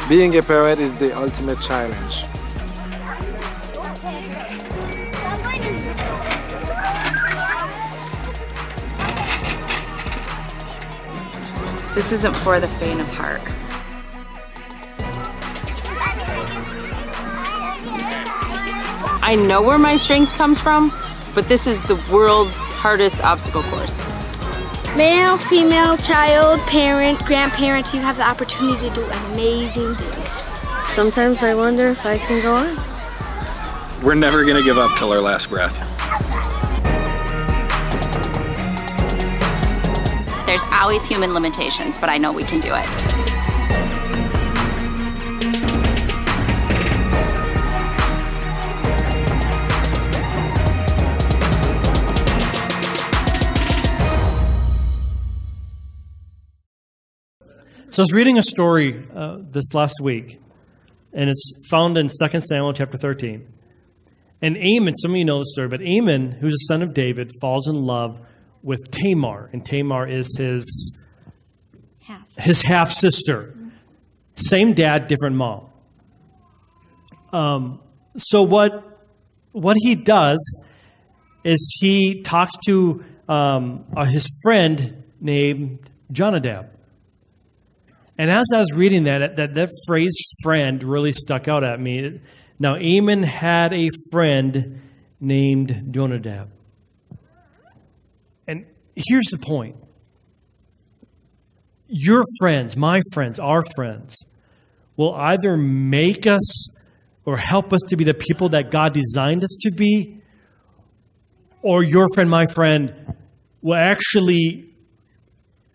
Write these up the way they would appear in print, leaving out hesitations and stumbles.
Being a parent is the ultimate challenge. This isn't for the faint of heart. I know where my strength comes from, but this is the world's hardest obstacle course. Male, female, child, parent, grandparents, you have the opportunity to do amazing things. Sometimes I wonder if I can go on. We're never going to give up till our last breath. There's always human limitations, but I know we can do it. So I was reading a story this last week, and it's found in 2 Samuel chapter 13. And Amon, some of you know the story, but Amon, who's a son of David, falls in love with Tamar, and Tamar is his half-sister. Same dad, different mom. So what he does is he talks to his friend named Jonadab. And as I was reading that phrase "friend" really stuck out at me. Now, Amon had a friend named Jonadab. And here's the point. Your friends, my friends, our friends, will either make us or help us to be the people that God designed us to be, or your friend, my friend, will actually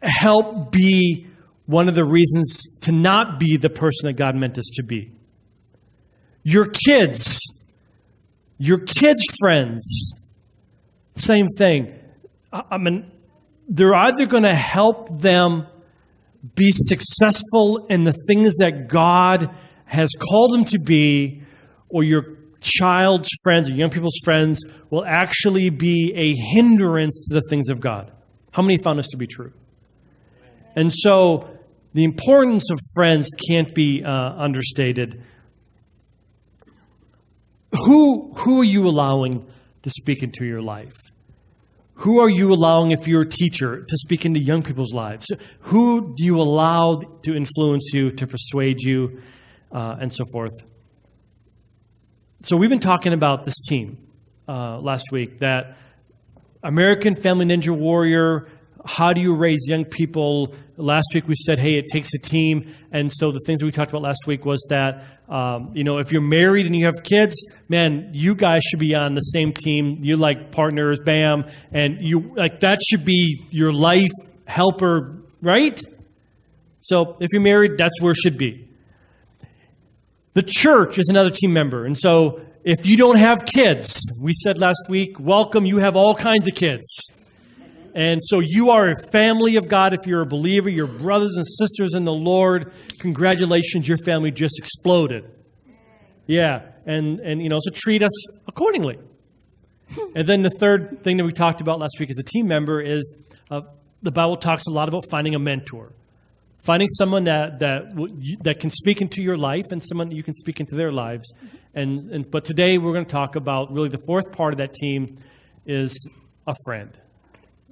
help be one of the reasons to not be the person that God meant us to be. Your kids' friends, same thing. I mean, they're either going to help them be successful in the things that God has called them to be, or your child's friends or young people's friends will actually be a hindrance to the things of God. How many found this to be true? And so the importance of friends can't be understated. Who are you allowing to speak into your life? Who are you allowing, if you're a teacher, to speak into young people's lives? Who do you allow to influence you, to persuade you, and so forth? So we've been talking about this team last week, that American Family Ninja Warrior. How do you raise young people? Last week we said, hey, it takes a team. And so the things that we talked about last week was that, if you're married and you have kids, man, you guys should be on the same team. You like partners, bam. And you like that should be your life helper, right? So if you're married, that's where it should be. The church is another team member. And so if you don't have kids, we said last week, welcome, you have all kinds of kids. And so you are a family of God. If you're a believer, your brothers and sisters in the Lord, congratulations, your family just exploded. Yeah, and so treat us accordingly. And then the third thing that we talked about last week as a team member is the Bible talks a lot about finding a mentor. Finding someone that can speak into your life and someone that you can speak into their lives. But today we're going to talk about really the fourth part of that team is a friend.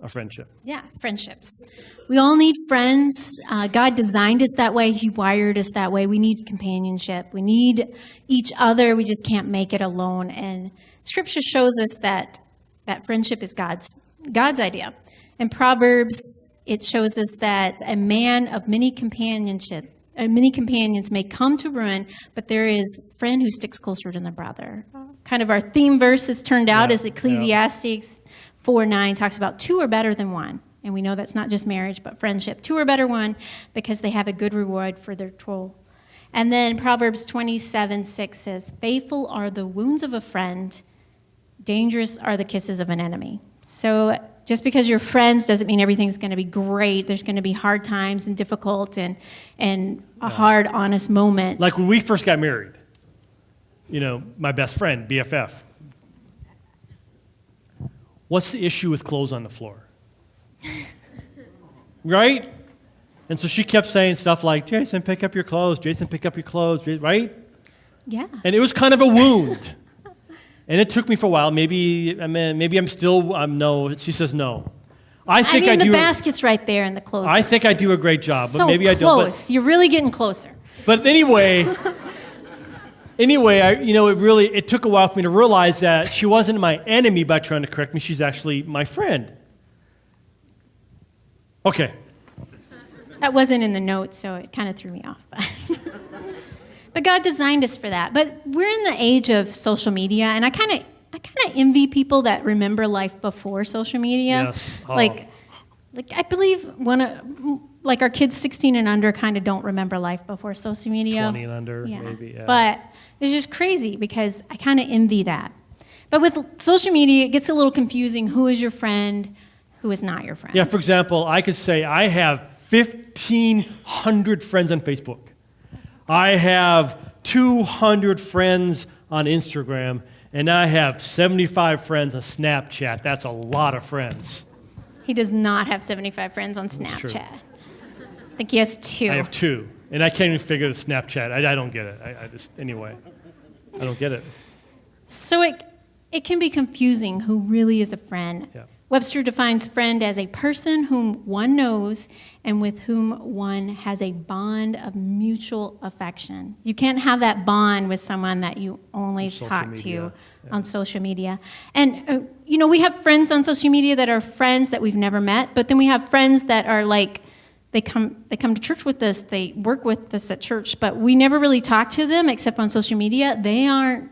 A friendship. Yeah, friendships. We all need friends. God designed us that way. He wired us that way. We need companionship. We need each other. We just can't make it alone. And Scripture shows us that friendship is God's idea. In Proverbs, it shows us that a man of many companions may come to ruin, but there is a friend who sticks closer than a brother. Kind of our theme verse has turned out is Ecclesiastes 4:9 talks about two are better than one. And we know that's not just marriage, but friendship. Two are better one because they have a good reward for their toil. And then Proverbs 27:6 says, faithful are the wounds of a friend, dangerous are the kisses of an enemy. So just because you're friends doesn't mean everything's going to be great. There's going to be hard times and difficult and hard, honest moments. Like when we first got married, my best friend, BFF. What's the issue with clothes on the floor? Right? And so she kept saying stuff like, Jason, pick up your clothes. Jason, pick up your clothes. Right? Yeah. And it was kind of a wound. And it took me for a while. Maybe I'm still, no. She says no. I mean, the basket's right there in the clothes. I think I do a great job, but so maybe I don't. Close. You're really getting closer. But anyway, it took a while for me to realize that she wasn't my enemy by trying to correct me. She's actually my friend. Okay. That wasn't in the notes, so it kind of threw me off. But God designed us for that. But we're in the age of social media, and I kind of envy people that remember life before social media. Yes. Oh. Like I believe our kids 16 and under kind of don't remember life before social media. 20 and under, maybe. Yeah. But it's just crazy because I kind of envy that. But with social media, it gets a little confusing. Who is your friend? Who is not your friend? Yeah, for example, I could say I have 1,500 friends on Facebook. I have 200 friends on Instagram, and I have 75 friends on Snapchat. That's a lot of friends. He does not have 75 friends on Snapchat. I think he has 2. I have 2, and I can't even figure the Snapchat. I don't get it. I don't get it. So it can be confusing who really is a friend. Yeah. Webster defines friend as a person whom one knows and with whom one has a bond of mutual affection. You can't have that bond with someone that you only talk to on social media. And, we have friends on social media that are friends that we've never met, but then we have friends that are like, they come to church with us, they work with us at church, but we never really talk to them except on social media. They aren't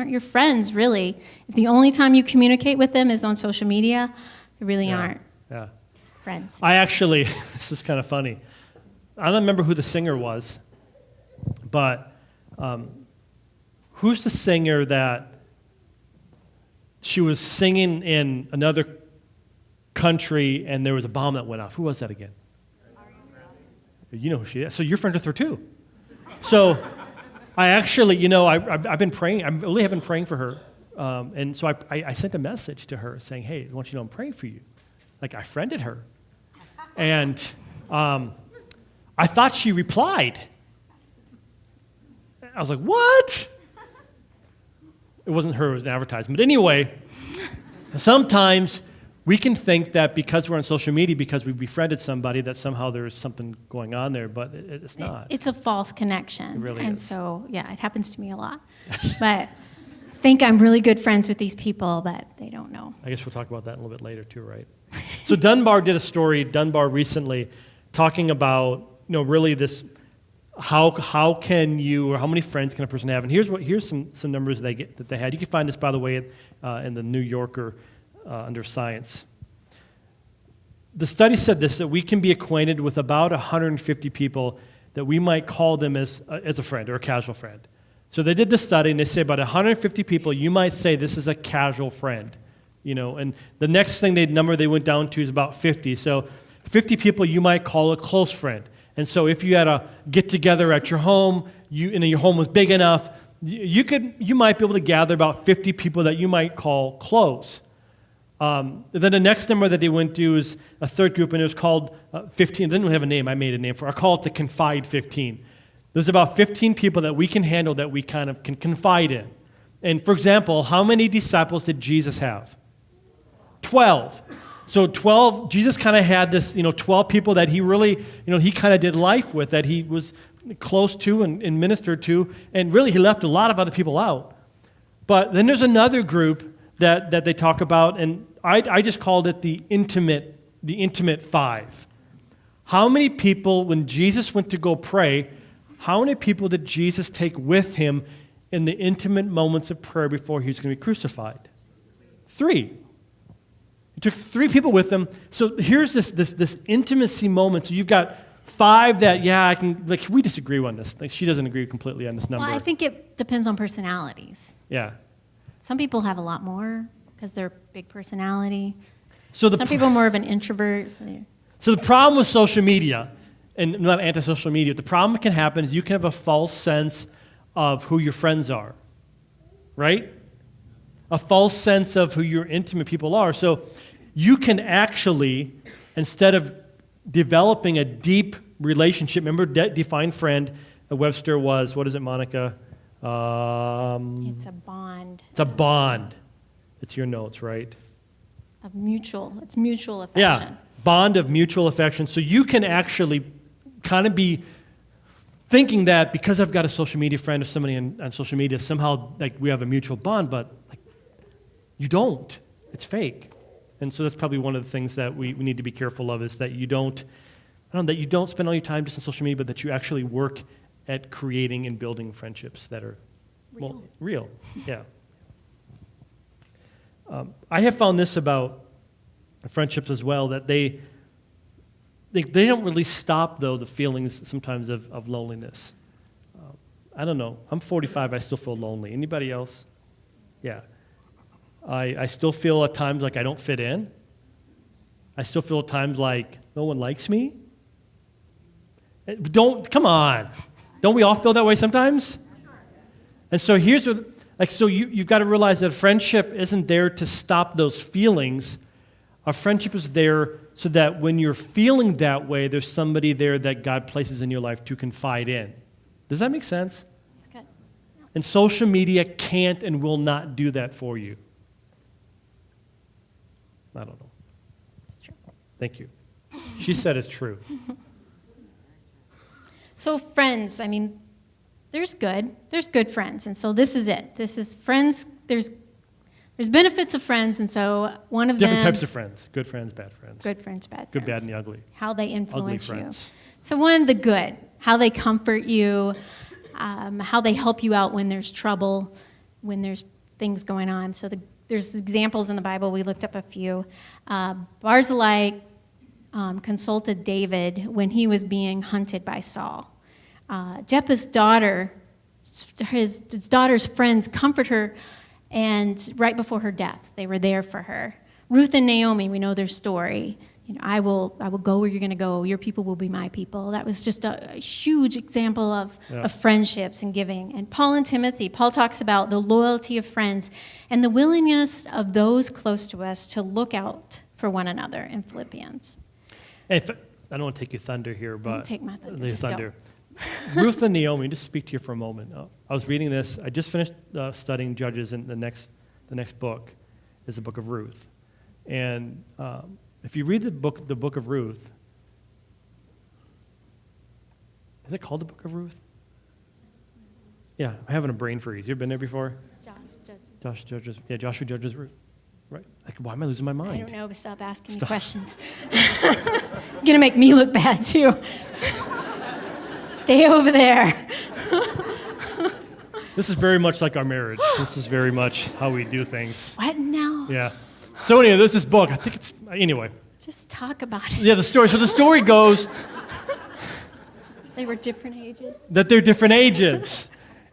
your friends, really. If the only time you communicate with them is on social media, they really aren't friends. I actually, this is kind of funny. I don't remember who the singer was, but who's the singer that she was singing in another country and there was a bomb that went off? Who was that again? You know who she is. So you're friends with her too. So I actually, I've been praying. I really have been praying for her. And so I sent a message to her saying, hey, I want you to know I'm praying for you. Like, I friended her. And I thought she replied. I was like, what? It wasn't her, it was an advertisement. But anyway, sometimes we can think that because we're on social media, because we befriended somebody, that somehow there's something going on there, but it's not. It's a false connection. It really and is. so, it happens to me a lot. But I think I'm really good friends with these people that they don't know. I guess we'll talk about that a little bit later too, right? So Dunbar did a story, recently, talking about, really this, how can you, or how many friends can a person have? And here's some numbers that they had. You can find this, by the way, in the New Yorker under Science. The study said this, that we can be acquainted with about 150 people that we might call them as a friend or a casual friend. So they did the study, and they say about 150 people, you might say this is a casual friend. And the next number they went down to is about 50. So 50 people you might call a close friend. And so if you had a get-together at your home, your home was big enough, you might be able to gather about 50 people that you might call close. Then the next number that they went to is a third group, and it was called 15. It didn't have a name. I made a name for it. I call it the Confide 15. There's about 15 people that we can handle that we kind of can confide in. And for example, how many disciples did Jesus have? 12. So 12, Jesus kind of had this, 12 people that he really, he kind of did life with, that he was close to and ministered to, and really he left a lot of other people out. But then there's another group that they talk about, and I just called it the intimate 5. How many people, when Jesus went to go pray, how many people did Jesus take with him in the intimate moments of prayer before he was going to be crucified? 3. He took 3 people with him. So here's this intimacy moment. So you've got 5 that, we disagree on this. Like, she doesn't agree completely on this number. Well, I think it depends on personalities. Yeah. Some people have a lot more because they're big personality. So some people are more of an introvert. So the problem with social media, and I'm not anti-social media, the problem that can happen is you can have a false sense of who your friends are, right? A false sense of who your intimate people are. So you can actually, instead of developing a deep relationship. Remember, define friend. Webster was, what is it, Monica? It's a bond It's a bond. It's your notes, right? of it's mutual affection. Yeah, bond of mutual affection. So you can actually kind of be thinking that because I've got a social media friend or somebody on social media, somehow like we have a mutual bond, but like you don't. It's fake. And so that's probably one of the things that we need to be careful of is that you don't spend all your time just on social media, but that you actually work at creating and building friendships that are real. Yeah. I have found this about friendships as well, that they don't really stop, though, the feelings sometimes of loneliness. I don't know. I'm 45. I still feel lonely. Anybody else? Yeah. I still feel at times like I don't fit in. I still feel at times like no one likes me. Come on. Don't we all feel that way sometimes? And so here's what, you've got to realize that friendship isn't there to stop those feelings. A friendship is there so that when you're feeling that way, there's somebody there that God places in your life to confide in. Does that make sense? That's good. And social media can't and will not do that for you. I don't know. It's true. Thank you. She said it's true. So friends, I mean, there's good friends, and so this is it. This is friends. There's benefits of friends, and so one of Different them. types of friends. Good friends, bad friends. Good friends, bad friends. Good, bad, and the ugly. How they influence Ugly you. friends. So one, the good, how they comfort you, how they help you out when there's trouble, when there's things going on. So there's examples in the Bible. We looked up a few. Barzillai consulted David when he was being hunted by Saul. Jephthah's daughter, his daughter's friends comfort her, and right before her death, they were there for her. Ruth and Naomi, we know their story. You know, I will go where you're going to go. Your people will be my people. That was just a huge example of friendships and giving. And Paul and Timothy, Paul talks about the loyalty of friends and the willingness of those close to us to look out for one another in Philippians. I don't want to take your thunder here, but Don't take my thunder. your Just thunder. Ruth and Naomi, just speak to you for a moment. I was reading this. I just finished studying Judges, and the next book is the book of Ruth. And if you read the book of Ruth, is it called the book of Ruth? Yeah, I'm having a brain freeze. You ever been there before? Joshua Judges Ruth. Right. Like, why am I losing my mind? I don't know, but stop asking me questions. You're going to make me look bad, too. Stay over there. This is very much like our marriage. This is very much how we do things. Sweating now. Yeah. So anyway, there's this book. I think it's, anyway. Just talk about it. Yeah, the story. So the story goes They were different ages. that they're different ages.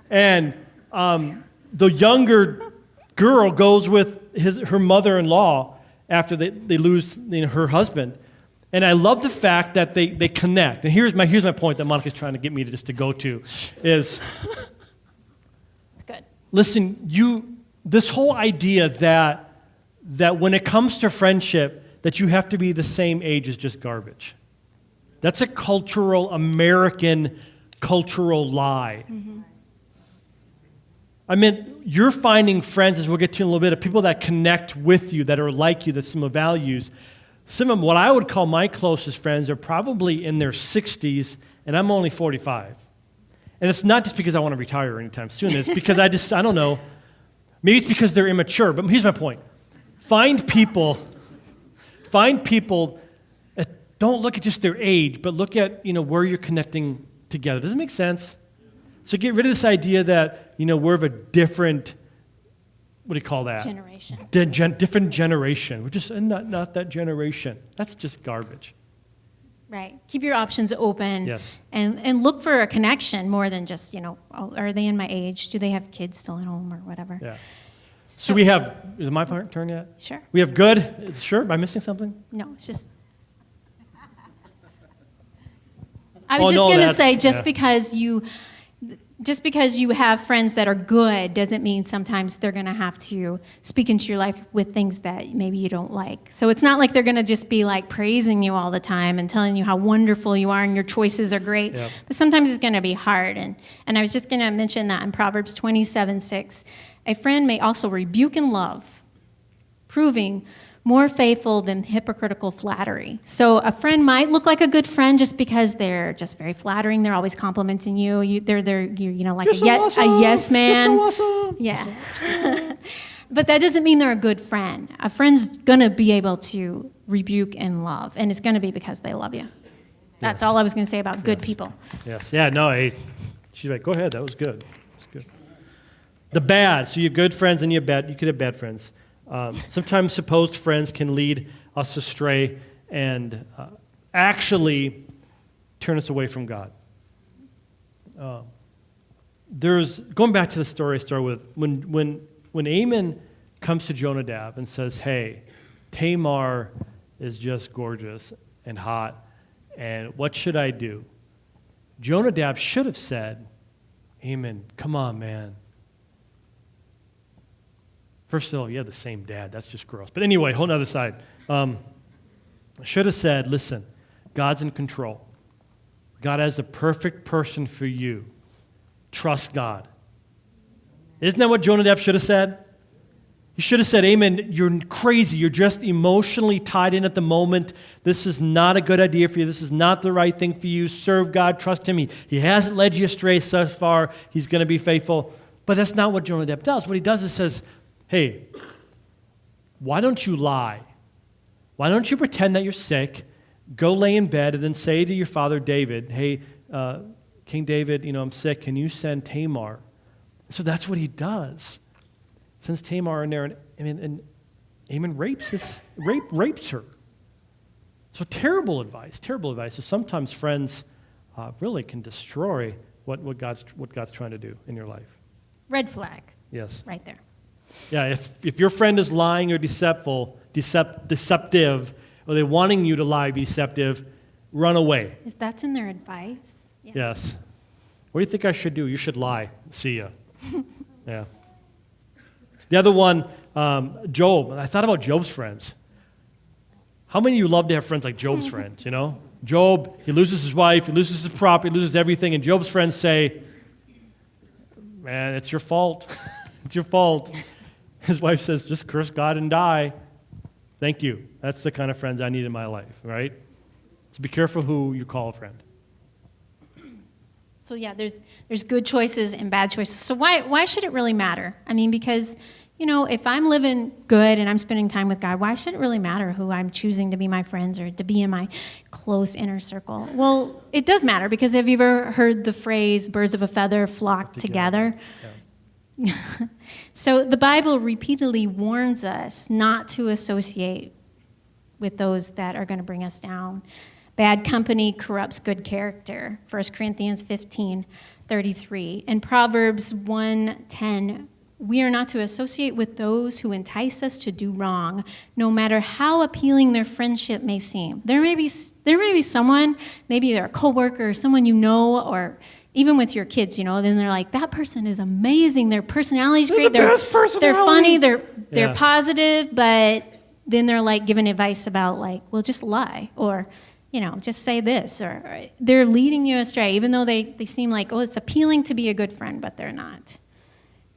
And the younger girl goes with her mother-in-law after they lose her husband. And I love the fact that they connect. And here's my point that Monica's trying to get me to go to is, It's good. listen, this whole idea that when it comes to friendship, that you have to be the same age is just garbage. That's a American cultural lie. Mm-hmm. I mean, you're finding friends, as we'll get to in a little bit, of people that connect with you, that are like you, that similar values. Some of what I would call my closest friends are probably in their 60s, and I'm only 45. And it's not just because I want to retire anytime soon. It's because I don't know. Maybe it's because they're immature, but here's my point. Find people that don't look at just their age, but look at, where you're connecting together. Does it make sense? So get rid of this idea that, we're of a different, what do you call that? Generation. Different generation. We're just not that generation. That's just garbage. Right. Keep your options open. Yes. And look for a connection more than just, are they in my age? Do they have kids still at home or whatever? Yeah. So we have, is it my turn yet? Sure. We have good. Sure. Am I missing something? No, it's just. I was just going to say, just because just because you have friends that are good doesn't mean sometimes they're going to have to speak into your life with things that maybe you don't like. So it's not like they're going to just be like praising you all the time and telling you how wonderful you are and your choices are great. Yep. But sometimes it's going to be hard. And I was just going to mention that in Proverbs 27:6, a friend may also rebuke in love, proving more faithful than hypocritical flattery. So a friend might look like a good friend just because they're just very flattering. They're always complimenting you. They're like a yes man. You're so awesome. Yeah. But that doesn't mean they're a good friend. A friend's gonna be able to rebuke and love, and it's gonna be because they love you. That's Yes. all I was gonna say about good people. Yes. Yeah, no, she's like, go ahead, that was good. That's good. The bad. So you have good friends and you could have bad friends. Sometimes supposed friends can lead us astray and actually turn us away from God. Going back to the story I started with, when Ammon comes to Jonadab and says, hey, Tamar is just gorgeous and hot, and what should I do? Jonadab should have said, Ammon, come on, man. First of all, you have the same dad. That's just gross. But anyway, whole other side. I should have said, listen, God's in control. God has the perfect person for you. Trust God. Isn't that what Jonadab should have said? He should have said, Amen, you're crazy. You're just emotionally tied in at the moment. This is not a good idea for you. This is not the right thing for you. Serve God. Trust Him. He hasn't led you astray thus far. He's going to be faithful. But that's not what Jonadab does. What he does is says, hey, why don't you lie? Why don't you pretend that you're sick, go lay in bed, and then say to your father David, hey, King David, I'm sick. Can you send Tamar? So that's what he does. Sends Tamar in there, and Ammon rapes her. So terrible advice. So sometimes friends really can destroy what God's trying to do in your life. Red flag. Yes. Right there. Yeah, if your friend is lying or deceptive, or they're wanting you to lie, be deceptive, run away. If that's in their advice. Yeah. Yes. What do you think I should do? You should lie. See ya. Yeah. The other one, Job. I thought about Job's friends. How many of you love to have friends like Job's friends, Job, he loses his wife, he loses his property, he loses everything, and Job's friends say, man, it's your fault. It's your fault. His wife says, just curse God and die. Thank you. That's the kind of friends I need in my life, right? So be careful who you call a friend. So yeah, there's good choices and bad choices. So why should it really matter? I mean, because, if I'm living good and I'm spending time with God, why should it really matter who I'm choosing to be my friends or to be in my close inner circle? Well, it does matter, because have you ever heard the phrase, birds of a feather flock together? Yeah. So the Bible repeatedly warns us not to associate with those that are going to bring us down. Bad company corrupts good character. 1 Corinthians 15:33. In Proverbs 1:10, we are not to associate with those who entice us to do wrong, no matter how appealing their friendship may seem. There may be someone, maybe they're a coworker or someone or even with your kids, then they're like, that person is amazing. Their personality's great. They're funny. They're positive, but then they're like giving advice about well, just lie, or just say this, or they're leading you astray, even though they seem like, it's appealing to be a good friend, but they're not.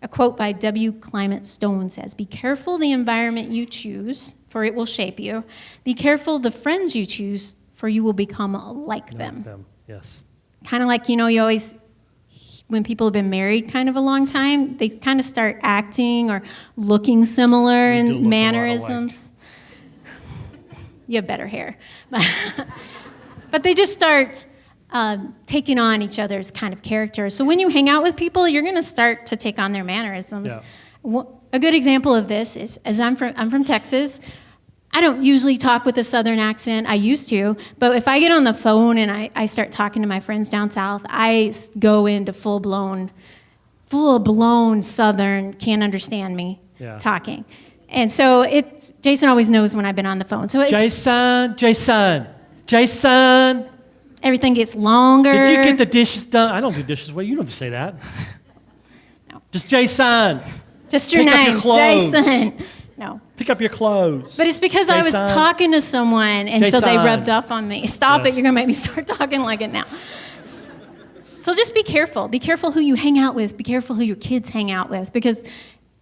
A quote by W. Clement Stone says, be careful the environment you choose, for it will shape you. Be careful the friends you choose, for you will become like them. Yes. Kind of like, you always, when people have been married kind of a long time, they kind of start acting or looking similar in mannerisms. You have better hair. But they just start taking on each other's kind of character. So when you hang out with people, you're going to start to take on their mannerisms. Yeah. A good example of this is, as I'm from Texas, I don't usually talk with a Southern accent. I used to, but if I get on the phone and I start talking to my friends down south, I go into full-blown Southern, can't understand me talking. And so Jason always knows when I've been on the phone. So it's, Jason. everything gets longer. Did you get the dishes done? I don't do dishes. Well, you don't say that. No. Just Jason. Just your Pick up your name, clothes. Jason. No. Pick up your clothes. But it's because I was Jason. talking to someone, and so they Jason. rubbed off on me. Stop Yes. it. You're going to make me start talking like it now. So just be careful. Be careful who you hang out with. Be careful who your kids hang out with. Because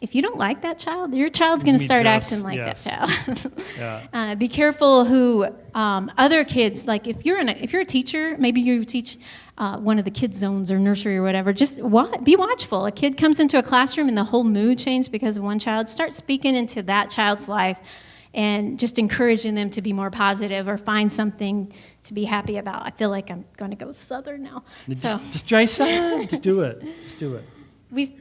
if you don't like that child, your child's going to Me start just, acting like yes. that child. Yeah. Be careful who other kids, like if you're a teacher, maybe you teach one of the kids' zones or nursery or whatever, just be watchful. A kid comes into a classroom and the whole mood changed because of one child. Start speaking into that child's life and just encouraging them to be more positive or find something to be happy about. I feel like I'm going to go Southern now. So. Just Jason. Just do it. Just do it.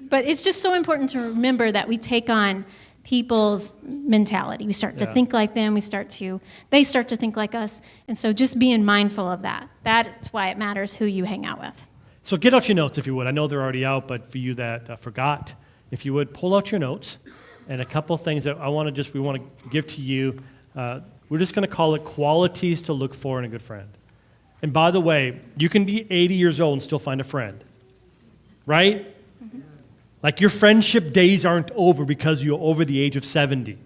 But it's just so important to remember that we take on people's mentality. We start to think like them. They start to think like us. And so just being mindful of that. That's why it matters who you hang out with. So get out your notes if you would. I know they're already out, but for you that forgot, if you would, pull out your notes. And a couple of things that we want to give to you. We're just going to call it qualities to look for in a good friend. And by the way, you can be 80 years old and still find a friend. Right? Like your friendship days aren't over because you're over the age of 70.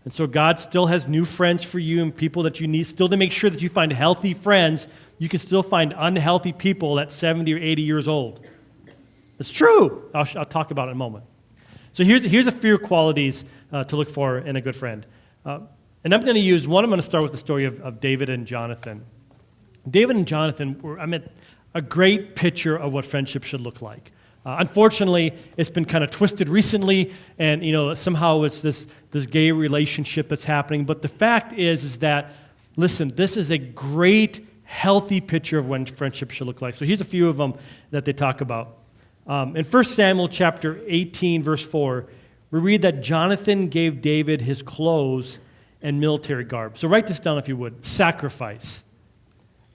And so God still has new friends for you and people that you need. Still to make sure that you find healthy friends, you can still find unhealthy people at 70 or 80 years old. It's true. I'll talk about it in a moment. So here's a few qualities to look for in a good friend. And I'm going to start with the story of David and Jonathan. David and Jonathan were a great picture of what friendship should look like. Unfortunately, it's been kind of twisted recently, and somehow it's this gay relationship that's happening. But the fact is that, listen, this is a great, healthy picture of what friendship should look like. So here's a few of them that they talk about. In 1 Samuel chapter 18, verse 4, we read that Jonathan gave David his clothes and military garb. So write this down if you would. Sacrifice.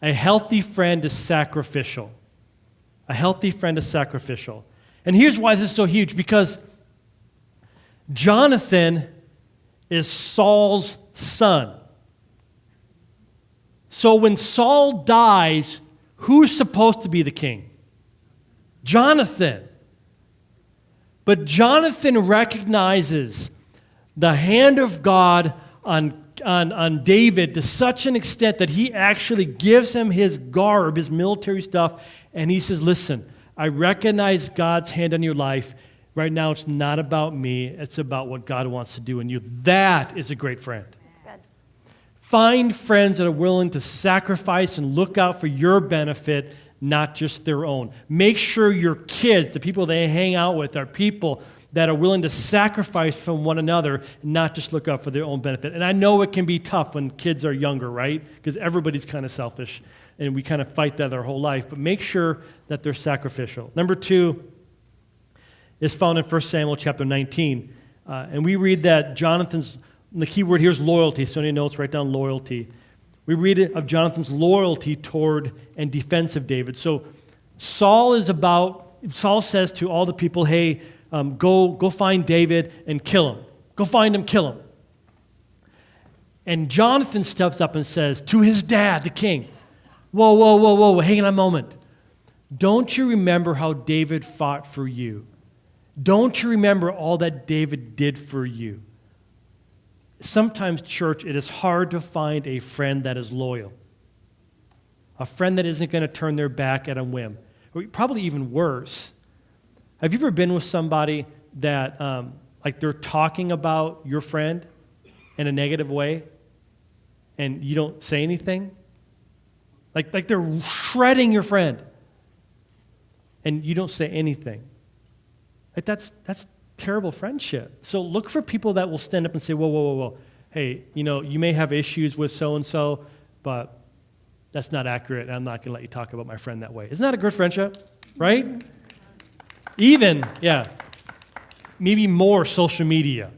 A healthy friend is sacrificial. A healthy friend is sacrificial. And here's why this is so huge, because Jonathan is Saul's son. So when Saul dies, who's supposed to be the king? Jonathan. But Jonathan recognizes the hand of God on David to such an extent that he actually gives him his garb, his military stuff, and he says, listen, I recognize God's hand on your life. Right now it's not about me, it's about what God wants to do in you. That is a great friend. Good. Find friends that are willing to sacrifice and look out for your benefit, not just their own. Make sure your kids, the people they hang out with, are people that are willing to sacrifice from one another and not just look out for their own benefit. And I know it can be tough when kids are younger, right? Because everybody's kind of selfish, and we kind of fight that our whole life. But make sure that they're sacrificial. Number 2 is found in 1 Samuel chapter 19. And we read that the key word here is loyalty. So any notes, write down loyalty. We read of Jonathan's loyalty toward and defense of David. So Saul says to all the people, hey, go find David and kill him. Go find him, kill him. And Jonathan steps up and says to his dad, the king, whoa, hang on a moment. Don't you remember how David fought for you? Don't you remember all that David did for you? Sometimes, church, it is hard to find a friend that is loyal. A friend that isn't going to turn their back at a whim. Or probably even worse. Have you ever been with somebody that, like they're talking about your friend in a negative way and you don't say anything? Like they're shredding your friend and you don't say anything. Like that's terrible friendship. So look for people that will stand up and say, whoa. Hey, you may have issues with so-and-so, but that's not accurate. I'm not going to let you talk about my friend that way. Isn't that a good friendship? Right? Even, maybe more social media.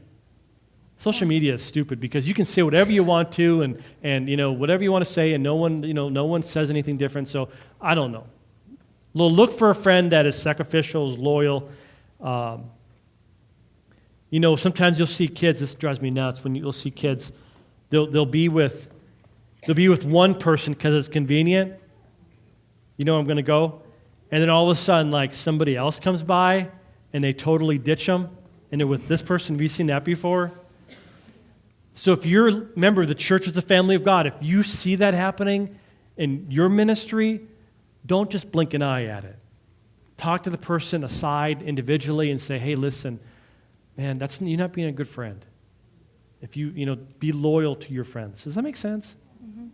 Social media is stupid because you can say whatever you want to and whatever you want to say and no one says anything different. So I don't know. Look for a friend that is sacrificial, is loyal. Sometimes you'll see kids, this drives me nuts, when you'll see kids, they'll be with one person because it's convenient, You know I'm going to go? And then all of a sudden, like, somebody else comes by and they totally ditch them. And they're with this person. Have you seen that before? So if you're a member of the church as the family of God, if you see that happening in your ministry, don't just blink an eye at it. Talk to the person aside individually and say, hey, listen, man, you're not being a good friend. If be loyal to your friends. Does that make sense? Mm-hmm.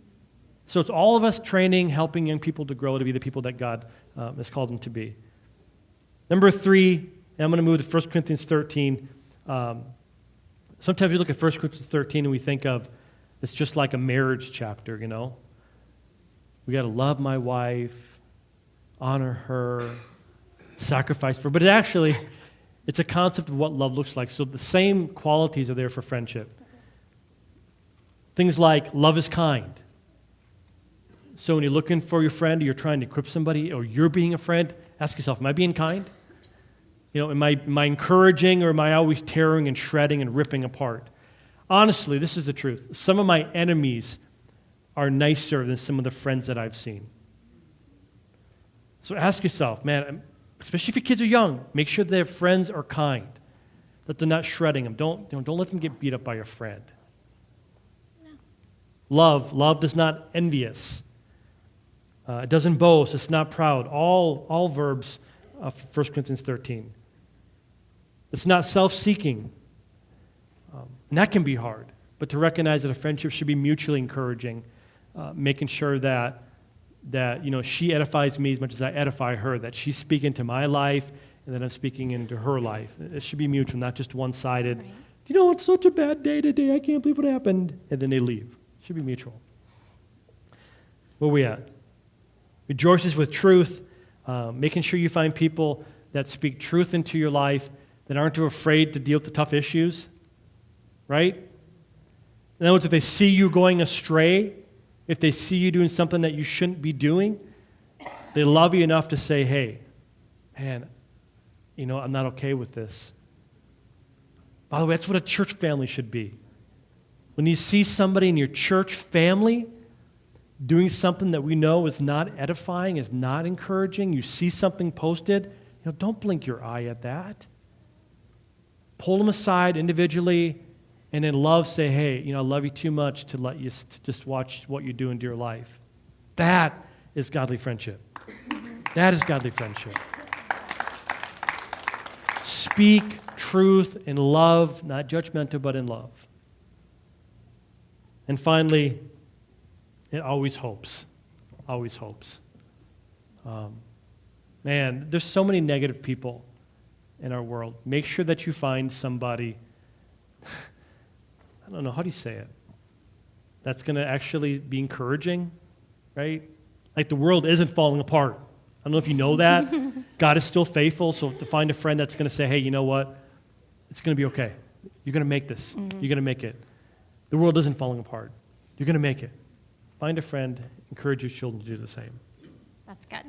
So it's all of us training, helping young people to grow to be the people that God has called them to be. Number 3, and I'm going to move to 1 Corinthians 13. Sometimes we look at 1 Corinthians 13 and we think of it's just like a marriage chapter, you know. We got to love my wife, honor her, sacrifice for her. But actually, it's a concept of what love looks like. So the same qualities are there for friendship. Things like love is kind. So when you're looking for your friend, or you're trying to equip somebody, or you're being a friend, ask yourself, am I being kind? Am I encouraging, or am I always tearing and shredding and ripping apart? Honestly, this is the truth. Some of my enemies are nicer than some of the friends that I've seen. So ask yourself, man, especially if your kids are young, make sure their friends are kind, that they're not shredding them. Don't let them get beat up by your friend. No. Love does not envious. It doesn't boast. It's not proud. All verbs of 1 Corinthians 13. It's not self-seeking. And that can be hard. But to recognize that a friendship should be mutually encouraging, making sure that she edifies me as much as I edify her, that she's speaking to my life and that I'm speaking into her life. It should be mutual, not just one-sided. Right. It's such a bad day today. I can't believe what happened. And then they leave. It should be mutual. Where are we at? Rejoices with truth, making sure you find people that speak truth into your life, that aren't too afraid to deal with the tough issues, right? In other words, if they see you going astray, if they see you doing something that you shouldn't be doing, they love you enough to say, hey, man, I'm not okay with this. By the way, that's what a church family should be. When you see somebody in your church family doing something that we know is not edifying, is not encouraging, you see something posted, don't blink your eye at that. Pull them aside individually, and in love say, hey, I love you too much to let you just watch what you do in your life. That is godly friendship. That is godly friendship. Speak truth in love, not judgmental, but in love. And finally, it always hopes. Always hopes. Man, there's so many negative people in our world. Make sure that you find somebody, I don't know, how do you say it? That's going to actually be encouraging, right? Like the world isn't falling apart. I don't know if you know that. God is still faithful, so to find a friend that's going to say, hey, you know what? It's going to be okay. You're going to make this. Mm-hmm. You're going to make it. The world isn't falling apart. You're going to make it. Find a friend. Encourage your children to do the same. That's good.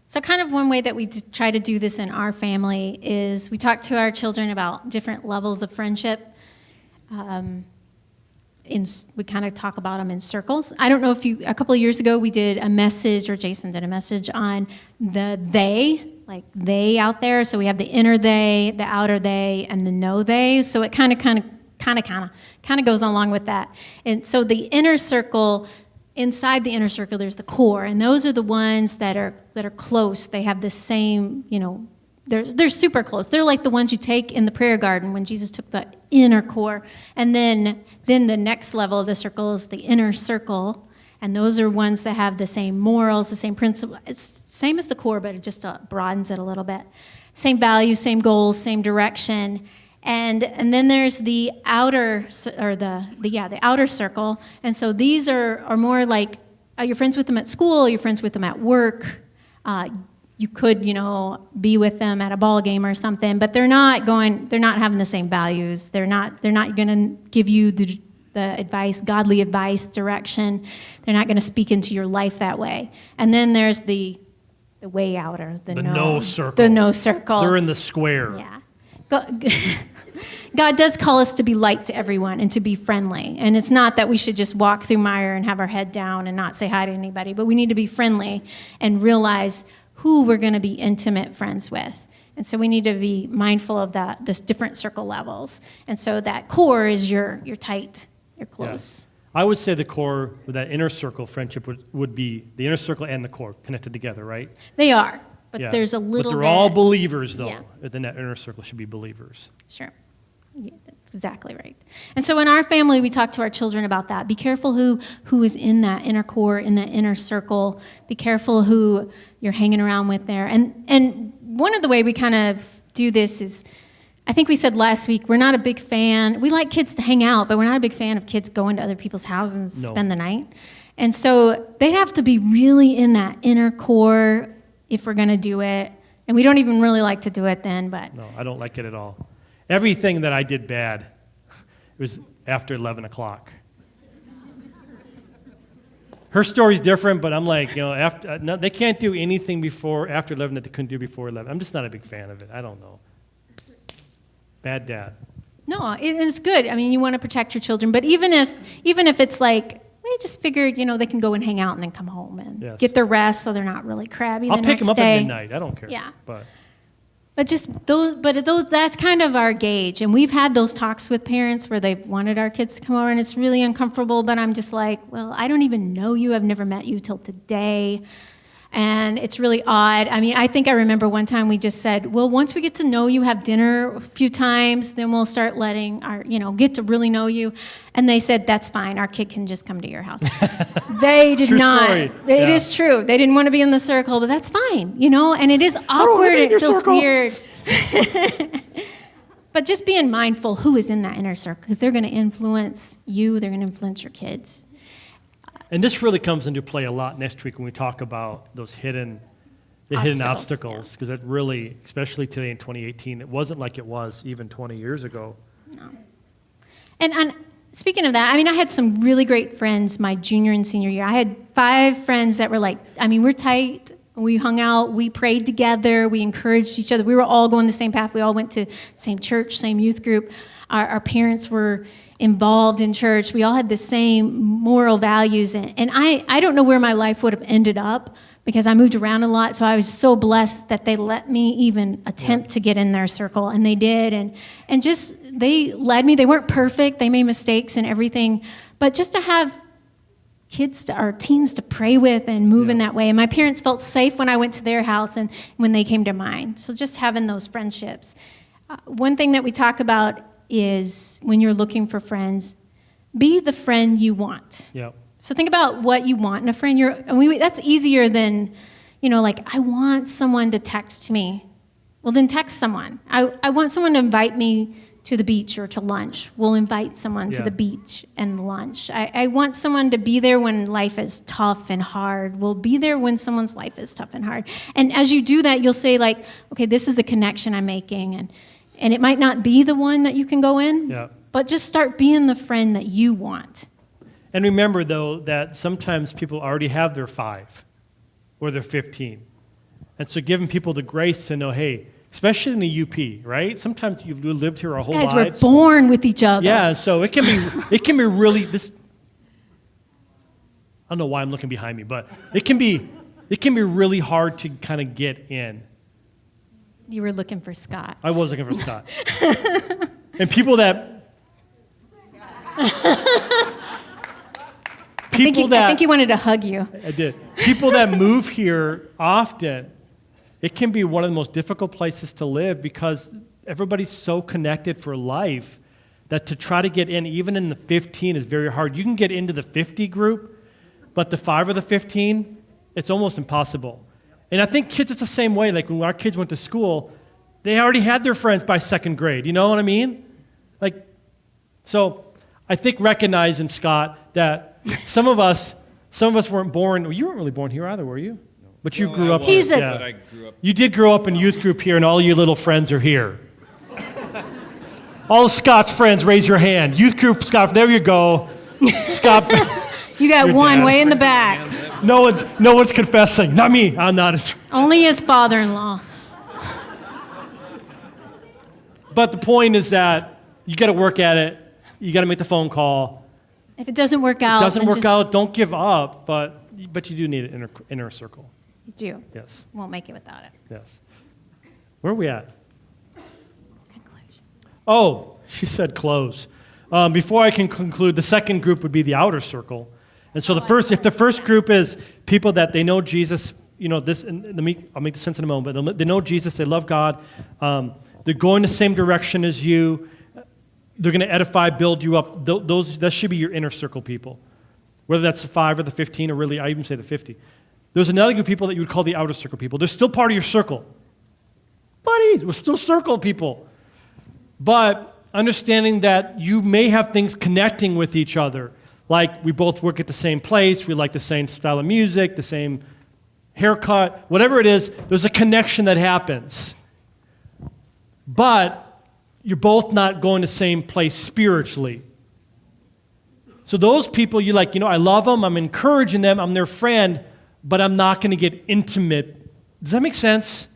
So kind of one way that we try to do this in our family is we talk to our children about different levels of friendship. We kind of talk about them in circles. I don't know if a couple of years ago we did a message, or Jason did a message on the they, like they out there. So we have the inner they, the outer they, and the no they. So it kind of goes along with that. And so the inner circle, inside the inner circle, there's the core, and those are the ones that are close. They have the same, they're super close. They're like the ones you take in the prayer garden when Jesus took the inner core. And then the next level of the circle is the inner circle, and those are ones that have the same morals, the same principle. It's same as the core, but it just broadens it a little bit. Same values, same goals, same direction. And then there's the outer, or the outer circle. And so these are more like, you're friends with them at school, you're friends with them at work. You could, be with them at a ball game or something, but they're not having the same values. They're not going to give you the advice, godly advice, direction. They're not going to speak into your life that way. And then there's the way outer, the no circle. The no circle. They're in the square. Yeah. God does call us to be light to everyone and to be friendly. And it's not that we should just walk through mire and have our head down and not say hi to anybody, but we need to be friendly and realize who we're going to be intimate friends with. And so we need to be mindful of that, this different circle levels. And so that core is your tight, your close. I would say the core, with that inner circle friendship would be the inner circle and the core connected together, right? They are, but Yeah. there's a little But bit. they're all believers, though. Yeah. Within that inner circle should be believers. Sure. Yeah, that's exactly right. And so in our family, we talk to our children about that. Be careful who is in that inner core, in that inner circle. Be careful who you're hanging around with there. And one of the way we kind of do this is, I think we said last week, we're not a big fan. We like kids to hang out, but we're not a big fan of kids going to other people's houses and No. spend the night. And so they have to be really in that inner core if we're going to do it. And we don't even really like to do it then, but No, I don't like it at all. Everything that I did bad, it was after 11 o'clock. Her story's different, but I'm like, after no, they can't do anything after 11 that they couldn't do before 11. I'm just not a big fan of it. I don't know. Bad dad. no, it's good. I mean, you want to protect your children, but even if it's like, we just figured, they can go and hang out and then come home and Yes. get their rest so they're not really crabby I'll the pick next them up day. at midnight. I don't care. Yeah. But But that's kind of our gauge. And we've had those talks with parents where they've wanted our kids to come over and it's really uncomfortable, but I'm just like, well, I don't even know you. I've never met you till today. And it's really odd. I mean, I think I remember one time we just said, well, once we get to know you, have dinner a few times, then we'll start letting get to really know you. And they said, that's fine. Our kid can just come to your house. They did True not. story. It Yeah. is true. They didn't want to be in the circle, but that's fine, and it is awkward. It feels weird. But just being mindful who is in that inner circle, because they're going to influence you, they're going to influence your kids. And this really comes into play a lot next week when we talk about those hidden obstacles, because it really, especially today in 2018, it wasn't like it was even 20 years ago. And speaking of that, I mean, I had some really great friends my junior and senior year. I had 5 friends that were we're tight. We hung out, we prayed together, we encouraged each other. We were all going the same path. We all went to same church, same youth group. Our parents were involved in church. We all had the same moral values. And I don't know where my life would have ended up because I moved around a lot. So I was so blessed that they let me even attempt to get in their circle. And they did. And just, they led me. They weren't perfect. They made mistakes and everything. But just to have kids or teens to pray with and move in that way. And my parents felt safe when I went to their house and when they came to mine. So just having those friendships. One thing that we talk about is when you're looking for friends, be the friend you want. Yep. So think about what you want in a friend. That's easier than, I want someone to text me. Well, then text someone. I want someone to invite me to the beach or to lunch. We'll invite someone to the beach and lunch. I want someone to be there when life is tough and hard. We'll be there when someone's life is tough and hard. And as you do that, you'll say okay, this is a connection I'm making. And it might not be the one that you can go in, but just start being the friend that you want. And remember, though, that sometimes people already have their 5 or their 15. And so giving people the grace to know, hey, especially in the UP, right? Sometimes you've lived here our whole Guys, lives. we're born with each other. Yeah, so it can be really this. I don't know why I'm looking behind me, but it can be really hard to kind of get in. You were looking for Scott. I was looking for Scott. And people that. I think he wanted to hug you. I did. People that move here often, it can be one of the most difficult places to live because everybody's so connected for life that to try to get in, even in the 15, is very hard. You can get into the 50 group, but the 5 or the 15, it's almost impossible. And I think kids, it's the same way. Like when our kids went to school, they already had their friends by 2nd grade. You know what I mean? So I think recognizing, Scott, that some of us weren't born. Well, you weren't really born here either, were you? But you grew up. But I grew up. You did grow up in youth group here, and all your little friends are here. All of Scott's friends, raise your hand. Youth group, Scott. There you go, Scott. You got Your one dad. way in the back. No one's confessing. Not me. I'm not. Only his father-in-law. but the point is that you got to work at it. You got to make the phone call. If it doesn't work out, If it doesn't then work just- out, don't give up, but you do need an inner circle. You do. Yes, Won't make it without it. yes. Where are we at? Oh, she said close. Before I can conclude, the second group would be the outer circle. And so if the first group is people that they know Jesus, this, and I'll make the sense in a moment, but they know Jesus, they love God, they're going the same direction as you, they're going to edify, build you up. That should be your inner circle people. Whether that's the 5 or the 15, or really, I even say the 50. There's another group of people that you would call the outer circle people. They're still part of your circle. Buddies, we're still circle people. But understanding that you may have things connecting with each other. Like we both work at the same place, we like the same style of music, the same haircut, whatever it is, there's a connection that happens. But you're both not going the same place spiritually. So those people, you're like, I love them, I'm encouraging them, I'm their friend, but I'm not going to get intimate. Does that make sense?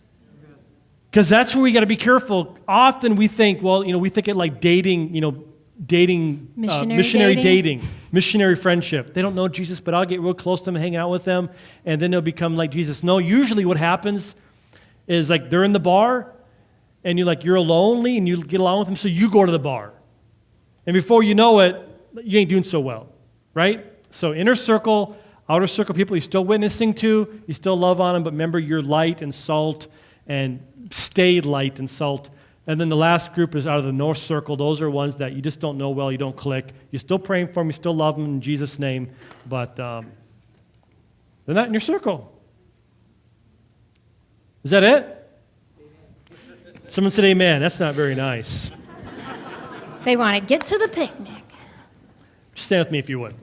Because that's where we got to be careful. Often we think, we think it like dating, missionary dating, missionary friendship. They don't know Jesus, but I'll get real close to them and hang out with them, and then they'll become like Jesus. No, usually what happens is like they're in the bar, and you're lonely, and you get along with them, so you go to the bar. And before you know it, you ain't doing so well, right? So inner circle, outer circle people you're still witnessing to, you still love on them, but remember you're light and salt, and stay light and salt. And then the last group is out of the north circle. Those are ones that you just don't know well, you don't click. You're still praying for them, you still love them in Jesus' name, but they're not in your circle. Is that it? Someone said amen. That's not very nice. They want to get to the picnic. Stand with me if you would.